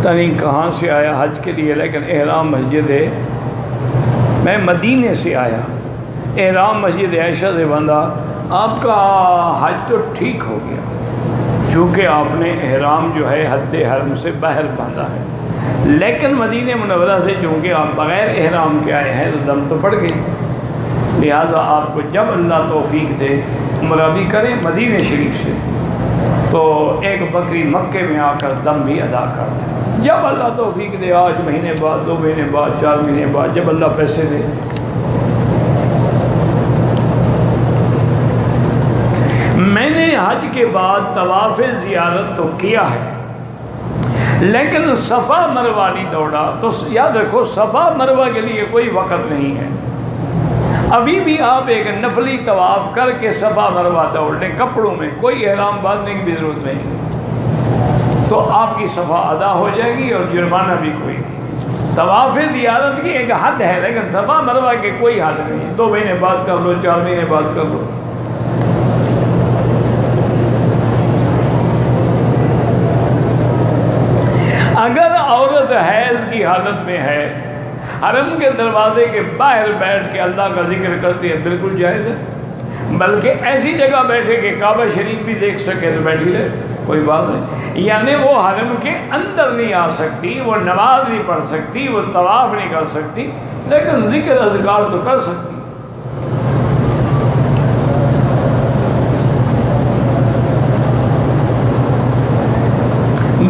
پتہ نہیں کہاں سے آیا حج کے لیے، لیکن احرام مسجد ہے، میں مدینے سے آیا، احرام مسجد عائشہ سے باندھا، آپ کا حج تو ٹھیک ہو گیا چونکہ آپ نے احرام جو ہے حد حرم سے باہر باندھا ہے، لیکن مدینہ منورہ سے چونکہ آپ بغیر احرام کے آئے ہیں تو دم تو پڑ گئی، لہٰذا آپ کو جب اللہ توفیق دے عمرہ بھی کریں مدینہ شریف سے، تو ایک بکری مکے میں آ کر دم بھی ادا کر دیں، جب اللہ توفیق دے، آج مہینے بعد، 2 مہینے بعد، 4 مہینے بعد، جب اللہ پیسے دے۔ میں نے حج کے بعد طواف زیارت تو کیا ہے لیکن صفا مروہ نہیں دوڑا، تو یاد رکھو صفا مروہ کے لیے کوئی وقت نہیں ہے، ابھی بھی آپ ایک نفلی طواف کر کے صفا مروہ دوڑ لیں کپڑوں میں، کوئی احرام باندھنے کی بھی ضرورت نہیں، تو آپ کی صفا ادا ہو جائے گی اور جرمانہ بھی کوئی نہیں۔ طواف زیارت کی ایک حد ہے لیکن صفا مروہ کی کوئی حد نہیں، 2 مہینے بعد کر لو، 4 مہینے بعد کر لو۔ اگر عورت حیض کی حالت میں ہے، حرم کے دروازے کے باہر بیٹھ کے اللہ کا ذکر کرتی ہے، بالکل جائز ہے، بلکہ ایسی جگہ بیٹھے کہ کعبہ شریف بھی دیکھ سکے تو بیٹھی رہے، کوئی بات نہیں، یعنی وہ حرم کے اندر نہیں آ سکتی، وہ نماز نہیں پڑھ سکتی، وہ طواف نہیں کر سکتی، لیکن ذکر اذکار تو کر سکتی۔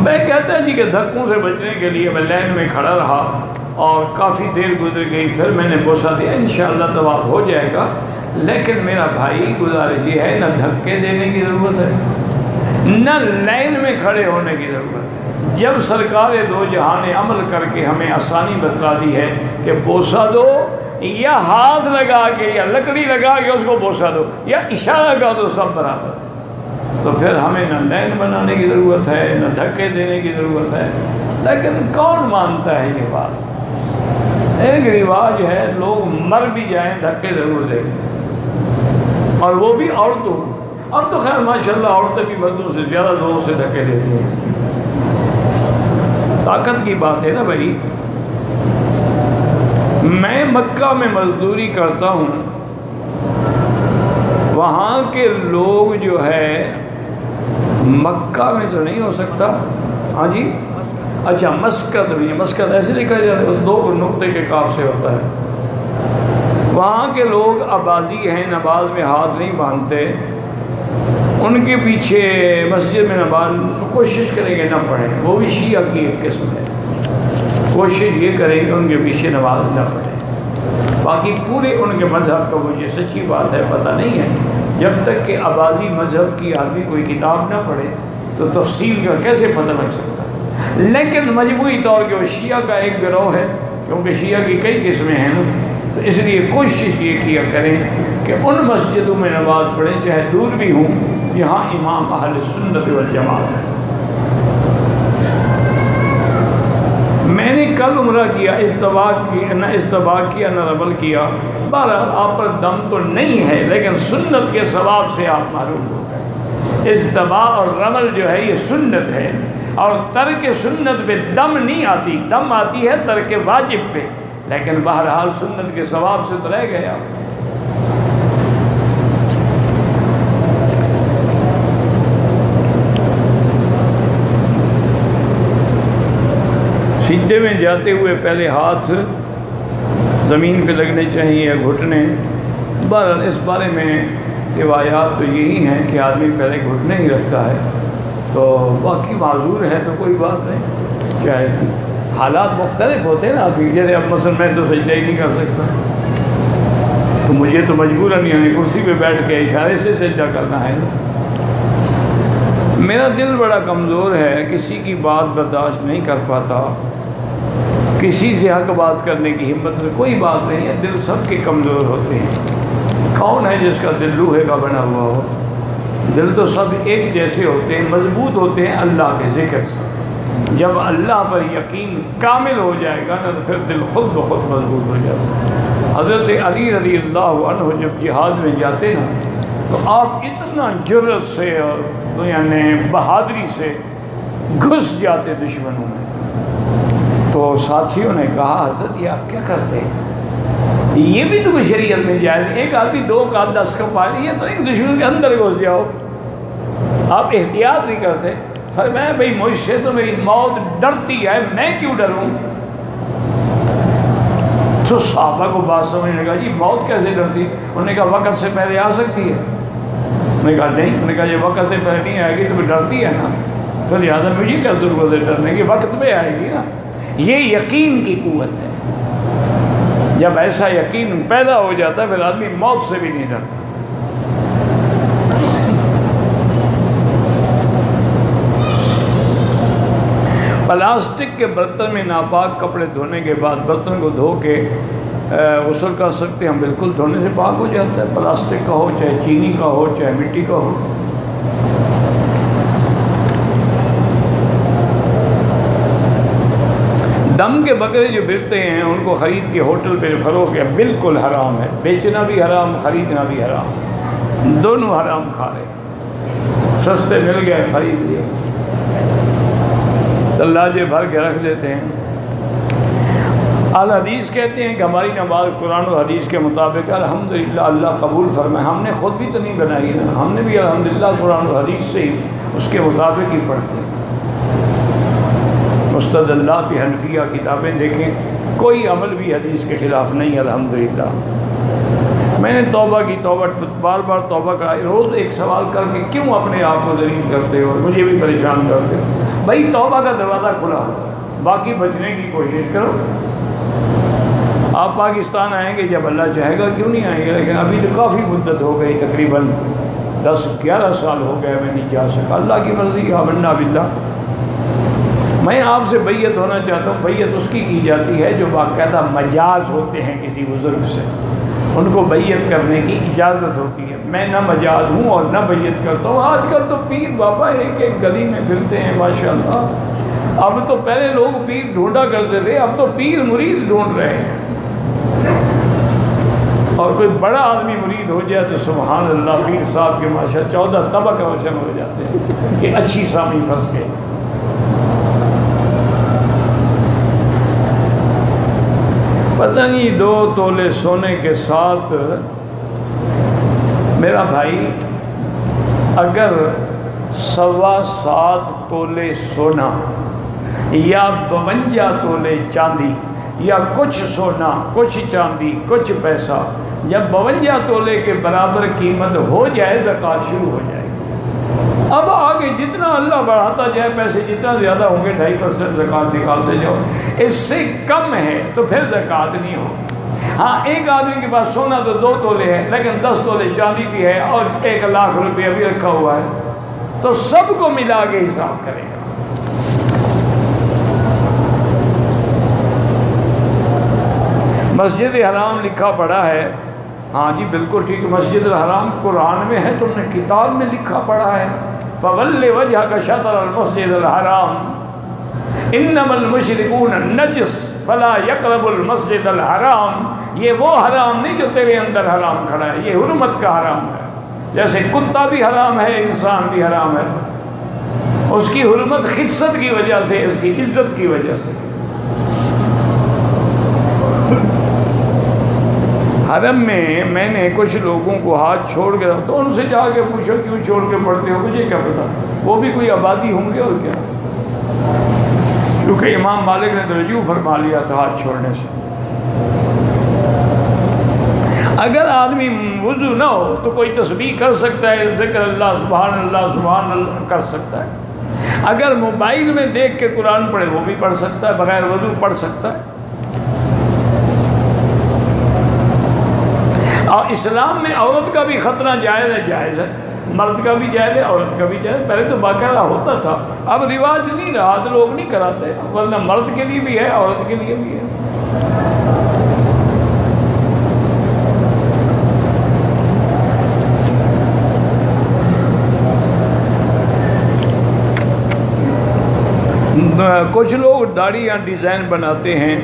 میں کہتا جی کہ دھکوں سے بچنے کے لیے میں لائن میں کھڑا رہا اور کافی دیر گزر گئی، پھر میں نے بوسہ دیا، انشاءاللہ طواف ہو جائے گا، لیکن میرا بھائی گزارش یہ ہے نہ دھکے دینے کی ضرورت ہے نہ لائن میں کھڑے ہونے کی ضرورت ہے۔ جب سرکار دو جہاں نے عمل کر کے ہمیں آسانی بتلا دی ہے کہ بوسہ دو یا ہاتھ لگا کے یا لکڑی لگا کے اس کو بوسہ دو یا اشارہ کر دو، سب برابر ہے، تو پھر ہمیں نہ لائن بنانے کی ضرورت ہے نہ دھکے دینے کی ضرورت ہے۔ لیکن کون مانتا ہے یہ بات؟ ایک رواج ہے، لوگ مر بھی جائیں دھکے ضرور دیں، اور وہ بھی عورتوں کو۔ اب تو خیر ماشاءاللہ عورتیں بھی مردوں سے زیادہ زور سے دھکے دیتی ہیں، طاقت کی بات ہے نا بھائی۔ میں مکہ میں مزدوری کرتا ہوں، وہاں کے لوگ جو ہے مکہ میں تو نہیں ہو سکتا، ہاں جی اچھا مسکت بھی ہے، مسکت ایسے لکھا جاتا ہے، 2 نقطے کے کاف سے ہوتا ہے۔ وہاں کے لوگ آبادی ہیں، نماز میں ہاتھ نہیں باندھتے، ان کے پیچھے مسجد میں نماز کوشش کریں گے نہ پڑھیں، وہ بھی شیعہ کی ایک قسم ہے، کوشش یہ کریں گے ان کے پیچھے نماز نہ پڑھیں، باقی پورے ان کے مذہب کا مجھے سچی بات ہے پتہ نہیں ہے، جب تک کہ آبادی مذہب کی آدمی کوئی کتاب نہ پڑھے تو تفصیل کا کیسے پتہ لگ سکتا ہے، لیکن مجموعی طور پہ وہ شیعہ کا ایک گروہ ہے، کیونکہ شیعہ کی کئی قسمیں ہیں نا، تو اس لیے کوشش یہ کیا کریں کہ ان مسجدوں میں نماز پڑھیں چاہے دور بھی ہوں جہاں امام اہل سنت والجماعت ہے۔ میں نے کل عمرہ کیا، استباق کیا نہ رمل کیا، بہرحال آپ پر دم تو نہیں ہے لیکن سنت کے ثواب سے آپ معلوم ہو گئے۔ استباق اور رمل جو ہے یہ سنت ہے، اور ترک سنت پہ دم نہیں آتی، دم آتی ہے ترک واجب پہ، لیکن بہرحال سنت کے ثواب سے تو رہ گئے آپ۔ سجدے میں جاتے ہوئے پہلے ہاتھ زمین پہ لگنے چاہیے یا گھٹنے، بہرحال اس بارے میں روایات تو یہی ہیں کہ آدمی پہلے گھٹنے ہی رکھتا ہے، تو باقی معذور ہے تو کوئی بات نہیں، چاہے حالات مختلف ہوتے ہیں نا، ابھی جیسے اب مثلا میں تو سجدہ ہی نہیں کر سکتا، تو مجھے تو مجبوراً یعنی کرسی پہ بیٹھ کے اشارے سے سجدہ کرنا ہے نا۔ میرا دل بڑا کمزور ہے، کسی کی بات برداشت نہیں کر پاتا، کسی سے حق بات کرنے کی ہمت کوئی بات نہیں ہے، دل سب کے کمزور ہوتے ہیں، کون ہے جس کا دل لوہے کا بنا ہوا ہو؟ دل تو سب ایک جیسے ہوتے ہیں، مضبوط ہوتے ہیں اللہ کے ذکر سے، جب اللہ پر یقین کامل ہو جائے گا نا تو پھر دل خود بخود مضبوط ہو جاتا ہے۔ حضرت علی رضی اللہ عنہ جب جہاد میں جاتے نا تو آپ اتنا جرأت سے اور یعنی بہادری سے گھس جاتے دشمنوں میں، تو ساتھیوں نے کہا حضرت یہ آپ کیا کرتے ہیں؟ یہ بھی تو کوئی شریعت میں جائز نہیں. ایک آدمی 2 کا 10 کا پانی، یہ تو ایک دشمن کے اندر گھس جاؤ. آپ احتیاط نہیں کرتے. فرمایا بھائی مجھ سے تو میری موت ڈرتی ہے، میں کیوں ڈروں؟ تو صحابہ کو بات سمجھنے لگا جی موت کیسے ڈرتی؟ انہوں نے کہا وقت سے پہلے آ سکتی ہے. میں نے کہا نہیں. انہوں نے کہا یہ وقت سے پہلے نہیں آئے گی تو ڈرتی ہے نا، تو لہٰذا مجھے کیا ضرورت ہے ڈرنے کی، وقت پہ آئے گی نا. یہ یقین کی قوت ہے. جب ایسا یقین پیدا ہو جاتا ہے پھر آدمی موت سے بھی نہیں ڈرتا. پلاسٹک کے برتن میں ناپاک کپڑے دھونے کے بعد برتن کو دھو کے غسل کر سکتے ہیں. ہم بالکل دھونے سے پاک ہو جاتا ہے. پلاسٹک کا ہو، چاہے چینی کا ہو، چاہے مٹی کا ہو. دم کے بکرے جو بکتے ہیں ان کو خرید کے ہوٹل پہ فروخت کیا بالکل حرام ہے. بیچنا بھی حرام، خریدنا بھی حرام، دونوں حرام کھا رہے. سستے مل گئے خرید لیے، تلاجے بھر کے رکھ دیتے ہیں. اہل حدیث کہتے ہیں کہ ہماری نماز قرآن و حدیث کے مطابق الحمدللہ اللہ قبول فرمائے. ہم نے خود بھی تو نہیں بنائی نا، ہم نے بھی الحمدللہ قرآن و حدیث سے ہی اس کے مطابق ہی پڑھتے ہیں. مستدلات حنفیہ کتابیں دیکھیں، کوئی عمل بھی حدیث کے خلاف نہیں الحمدللہ. میں نے توبہ کی، توبہ بار بار توبہ کا. روز ایک سوال کر کے کیوں اپنے آپ کو ذلیل کرتے ہو اور مجھے بھی پریشان کرتے ہو؟ بھائی توبہ کا دروازہ کھلا ہو، باقی بچنے کی کوشش کرو. آپ پاکستان آئیں گے جب اللہ چاہے گا، کیوں نہیں آئیں گے؟ لیکن ابھی تو کافی مدت ہو گئی، تقریباً 10-11 سال ہو گئے میں نہیں جا سکا. اللہ کی مرضی. آمنا باللہ. میں آپ سے بیعت ہونا چاہتا ہوں. بیعت اس کی جاتی ہے جو باقاعدہ مجاز ہوتے ہیں کسی بزرگ سے، ان کو بیعت کرنے کی اجازت ہوتی ہے. میں نہ مجاز ہوں اور نہ بیعت کرتا ہوں. آج کل تو پیر بابا ایک ایک گلی میں پھرتے ہیں ماشاءاللہ. اب تو پہلے لوگ پیر ڈھونڈا کرتے تھے، اب تو پیر مرید ڈھونڈ رہے ہیں. اور کوئی بڑا آدمی مرید ہو جائے تو سبحان اللہ، پیر صاحب کے ماشاء 14 طبق روشن ہو جاتے ہیں کہ اچھی سامی پھنس گئے. پتہ نہیں 2 تولے سونے کے ساتھ میرا بھائی اگر 7.25 تولے سونا یا 52 تولے چاندی یا کچھ سونا کچھ چاندی کچھ پیسہ جب 52 تولے کے برابر قیمت ہو جائے زکوٰۃ شروع ہو جائے. اب آگے جتنا اللہ بڑھاتا جائے پیسے جتنا زیادہ ہوں گے 2.5% زکوٰۃ نکالتے جاؤ. اس سے کم ہے تو پھر زکوٰۃ نہیں ہوگی. ہاں ایک آدمی کے پاس سونا تو 2 تولے ہے لیکن 10 تولے چاندی بھی ہے اور 1 لاکھ روپیہ بھی رکھا ہوا ہے تو سب کو ملا کے حساب کرے گا. مسجد حرام لکھا پڑا ہے. ہاں جی بالکل ٹھیک. مسجد الحرام قرآن میں ہے، تم نے کتاب میں لکھا پڑا ہے فَوَلِّ وَجْهَكَ شَطْرَ الْمَسْجِدِ الْحَرَامِ إِنَّمَا الْمُشْرِكُونَ النَّجِسُ فَلَا يَقْرَبُوا الْمَسْجِدَ الْحَرَامِ. یہ وہ حرام نہیں جو تیرے اندر حرام کھڑا ہے، یہ حرمت کا حرام ہے. جیسے کتا بھی حرام ہے، انسان بھی حرام ہے. اس کی حرمت خست کی وجہ سے، اس کی عزت کی وجہ سے. حرم میں نے کچھ لوگوں کو ہاتھ چھوڑ کے تو ان سے جا کے پوچھو کیوں چھوڑ کے پڑھتے ہو؟ مجھے کیا پتا، وہ بھی کوئی آبادی ہوں گے اور کیا. کیونکہ امام مالک نے تو رجوع فرما لیا تھا ہاتھ چھوڑنے سے. اگر آدمی وضو نہ ہو تو کوئی تسبیح کر سکتا ہے، ذکر اللہ سبحان اللہ کر سکتا ہے. اگر موبائل میں دیکھ کے قرآن پڑھے وہ بھی پڑھ سکتا ہے، بغیر وضو پڑھ سکتا ہے. اور اسلام میں عورت کا بھی خطرہ جائز ہے. مرد کا بھی جائز ہے، عورت کا بھی جائز ہے. پہلے تو باقاعدہ ہوتا تھا، اب رواج نہیں رہا تو لوگ نہیں کراتے. ورنہ مرد کے لیے بھی ہے، عورت کے لیے بھی ہے. کچھ لوگ داڑھی یا ڈیزائن بناتے ہیں،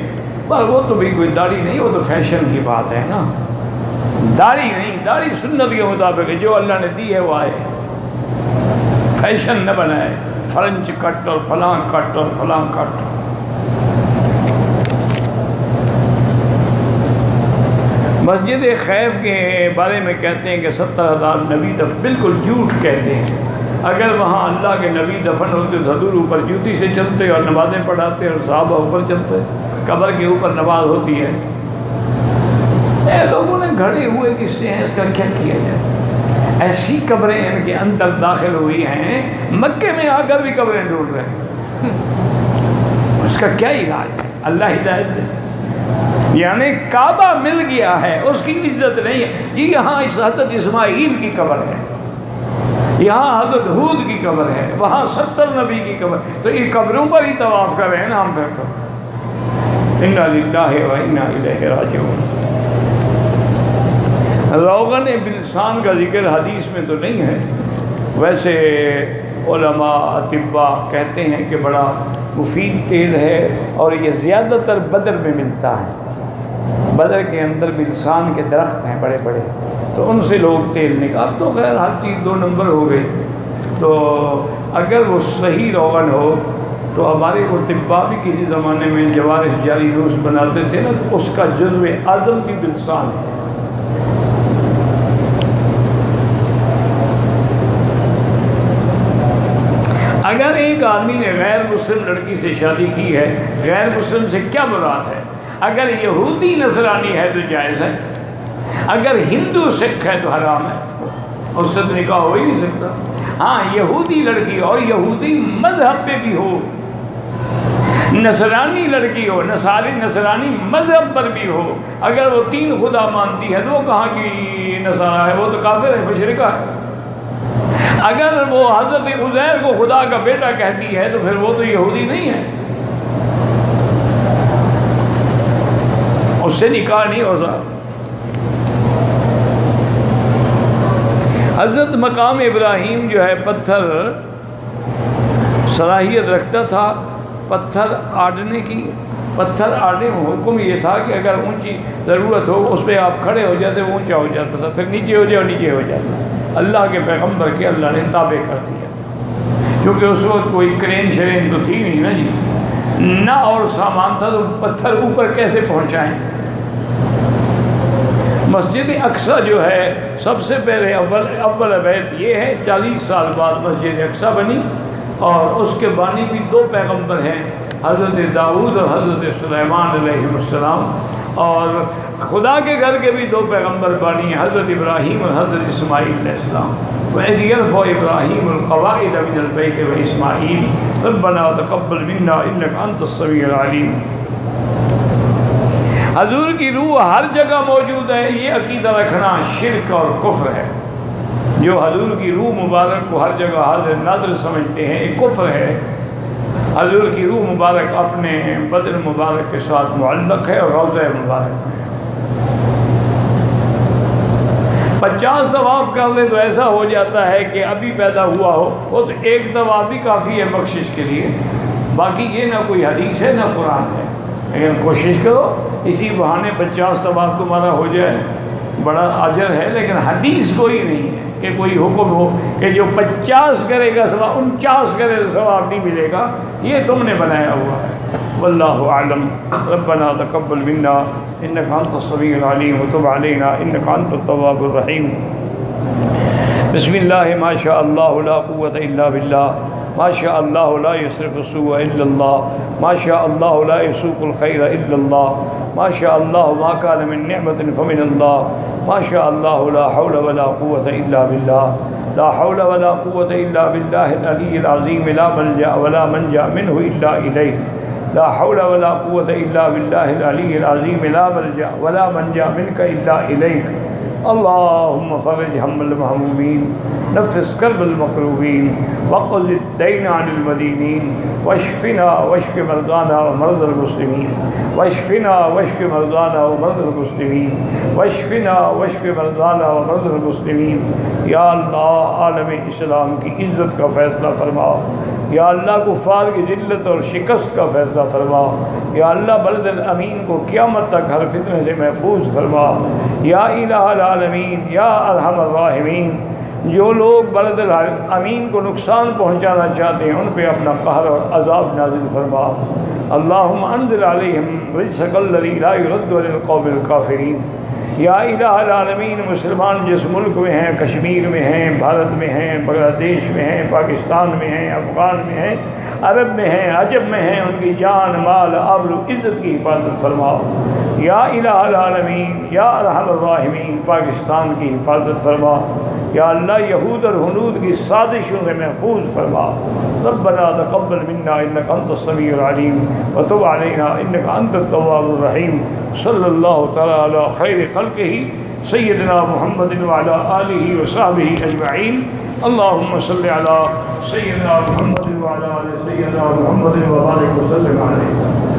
پر وہ تو بھی کوئی داڑھی نہیں، وہ تو فیشن کی بات ہے نا. داڑھی نہیں، داڑھی سنت کے مطابق ہے، جو اللہ نے دی ہے وہ آئے. فیشن نہ بنائے، فرنچ کٹ اور فلاں کٹ اور فلاں کٹ. مسجد خیف کے بارے میں کہتے ہیں کہ 70,000 نبی دفن، بالکل جھوٹ کہتے ہیں۔ اگر وہاں اللہ کے نبی دفن ہوتے تو حضور اوپر جوتی سے چلتے اور نمازیں پڑھاتے اور صحابہ اوپر چلتے۔ قبر کے اوپر نماز ہوتی ہے۔ اے لوگوں نے گھڑے ہوئے کس سے ہیں، اس کا کیا کیا جائے؟ ایسی قبریں ان کے اندر داخل ہوئی ہیں، مکے میں آ کر بھی قبریں ڈھونڈ رہے ہیں، اس کا کیا علاج ہے؟ اللہ ہدایت دے۔ یعنی کعبہ مل گیا ہے، اس کی عزت نہیں ہے جی۔ یہاں اس حضرت اسماعیل کی قبر ہے، یہاں حضرت ہود کی قبر ہے، وہاں 70 نبی کی قبر، تو یہ قبروں پر ہی طواف کر رہے ہیں نا ہم پھر تو۔ انا للہ و انا الیہ راجعون۔ روغن بلسان کا ذکر حدیث میں تو نہیں ہے، ویسے علماء اطباء کہتے ہیں کہ بڑا مفید تیل ہے، اور یہ زیادہ تر بدر میں ملتا ہے۔ بدر کے اندر بلسان کے درخت ہیں بڑے بڑے، تو ان سے لوگ تیل نکال۔ اب تو خیر ہر چیز 2 نمبر ہو گئی، تو اگر وہ صحیح روغن ہو تو ہمارے اطباء بھی کسی زمانے میں جوارح جاری نوش بناتے تھے نا، تو اس کا جزو اعظم کی بلسان ہے۔ اگر ایک آدمی نے غیر مسلم لڑکی سے شادی کی ہے، غیر مسلم سے کیا مراد ہے؟ اگر یہودی نصرانی ہے تو جائز ہے، اگر ہندو سکھ ہے تو حرام ہے، اس سے تو نکاح ہو ہی نہیں سکتا۔ ہاں یہودی لڑکی اور یہودی مذہب پہ بھی ہو، نصرانی لڑکی ہو، نصرانی مذہب پر بھی ہو، اگر وہ 3 خدا مانتی ہے تو وہ کہاں کی نصارہ ہے، وہ تو کافر ہے، مشرکہ ہے۔ اگر وہ حضرت عزیر کو خدا کا بیٹا کہتی ہے تو پھر وہ تو یہودی نہیں ہے، اس سے نکاح نہیں ہو سکتا۔ حضرت مقام ابراہیم جو ہے پتھر صلاحیت رکھتا تھا پتھر آڑنے کی۔ پتھر آڑنے میں حکم یہ تھا کہ اگر اونچی ضرورت ہو اس پہ آپ کھڑے ہو جاتے، وہ اونچا ہو جاتا تھا، پھر نیچے ہو جائے نیچے ہو جاتا۔ اللہ کے پیغمبر کے اللہ نے تابع کر دیا تھا، کیونکہ اس وقت کوئی کرین شرین تو تھی نہیں نا جی، نہ اور سامان تھا، تو پتھر اوپر کیسے پہنچائیں۔ مسجد اقصیٰ جو ہے سب سے پہلے اول بیت یہ ہے، 40 سال بعد مسجد اقصیٰ بنی، اور اس کے بانی بھی 2 پیغمبر ہیں، حضرت داؤد اور حضرت سلیمان علیہ السلام، اور خدا کے گھر کے بھی 2 پیغمبر بانی ہیں، حضرت ابراہیم اور حضرت اسماعیل علیہ السلام۔ وَإِذْ يَرْفَعُ إِبْرَاهِيمُ الْقَوَاعِدَ مِنَ الْبَيْتِ وَإِسْمَاعِيلُ رَبَّنَا تَقَبَّلْ مِنَّا إِنَّكَ أَنْتَ السَّمِيعُ الْعَلِيمُ۔ حضور کی روح ہر جگہ موجود ہے، یہ عقیدہ رکھنا شرک اور کفر ہے۔ جو حضور کی روح مبارک کو ہر جگہ حاضر ناظر سمجھتے ہیں، یہ کفر ہے۔ حضور کی روح مبارک اپنے بدن مبارک کے ساتھ معلق ہے، اور روضہ مبارک میں 50 طواف کر لے تو ایسا ہو جاتا ہے کہ ابھی پیدا ہوا ہو، وہ تو 1 طواف بھی کافی ہے بخشش کے لیے، باقی یہ نہ کوئی حدیث ہے نہ قرآن ہے۔ لیکن کوشش کرو اسی بہانے 50 طواف تمہارا ہو جائے، بڑا اجر ہے، لیکن حدیث کوئی نہیں ہے کہ کوئی حکم ہو کہ جو 50 کرے گا ثواب، 49 کرے تو ثواب نہیں ملے گا، یہ تم نے بنایا ہوا ہے۔ واللہ اعلم۔ ربنا تقبل منا انک انت السمیع العلیم وتب علینا انک انت التواب الرحیم۔ بسم اللہ ما شاء اللہ لا قوة الا باللہ، ما شاء اللہ لا يصرف السوء الا اللہ، ما شاء اللہ لا يسوق الخیر الا اللہ، ما شاء اللہ ما كان من نعمت فمن اللہ، ما شاء اللہ لا حول ولا قوة الا باللہ، لا حول ولا قوة الا باللہ العلی العظیم، لا ملجأ ولا منجا منہ الا الیہ، لا حول ولا قوة الا باللہ العلی العظیم، لا ملجأ ولا منجا منک الا الیک۔ اللہم فرج ہم المہمومین، نفس کرب المکروبین، وقض الدین عن المدینین، واشفنا واشف مرضانا ومرضى المسلمین، واشفنا واشف مرضانا ومرضى المسلمین، واشفنا واشف مرضانا ومرضى المسلمین۔ یا اللہ عالم اسلام کی عزت کا فیصلہ فرما، یا اللہ کفار کی ذلت اور شکست کا فیصلہ فرما، یا اللہ بلد الامین کو قیامت تک ہر فتنے سے محفوظ فرما، یا الہ العالمین، یا ارحم الراحمین۔ جو لوگ بلد الامین کو نقصان پہنچانا چاہتے ہیں ان پہ اپنا قہر اور عذاب نازل فرما۔ اللہم انزل علیہم رجسک الذی لا یرد علی القوم الکافرین۔ یا الہ العالمین مسلمان جس ملک میں ہیں، کشمیر میں ہیں، بھارت میں ہیں، بنگلہ دیش میں ہیں، پاکستان میں ہیں، افغان میں ہیں، عرب میں ہیں، عجب میں ہیں، ان کی جان مال آبرو عزت کی حفاظت فرماؤ یا الہ العالمین یا ارحم الراحمین، پاکستان کی حفاظت فرما یا اللہ، یہود اور ہنود کی سازشوں سے محفوظ فرما۔ ربنا تقبل منا انک انت السمیع العلیم وتب علینا انک انت التواب الرحیم۔ صلی اللہ تعالی علی خیر خلقہ سیدنا محمد وعلی آلہ وصحبہ اجمعین۔ اللہم صلی علی سیدنا محمد وعلی آل سیدنا محمد وبارک وسلم علیہ۔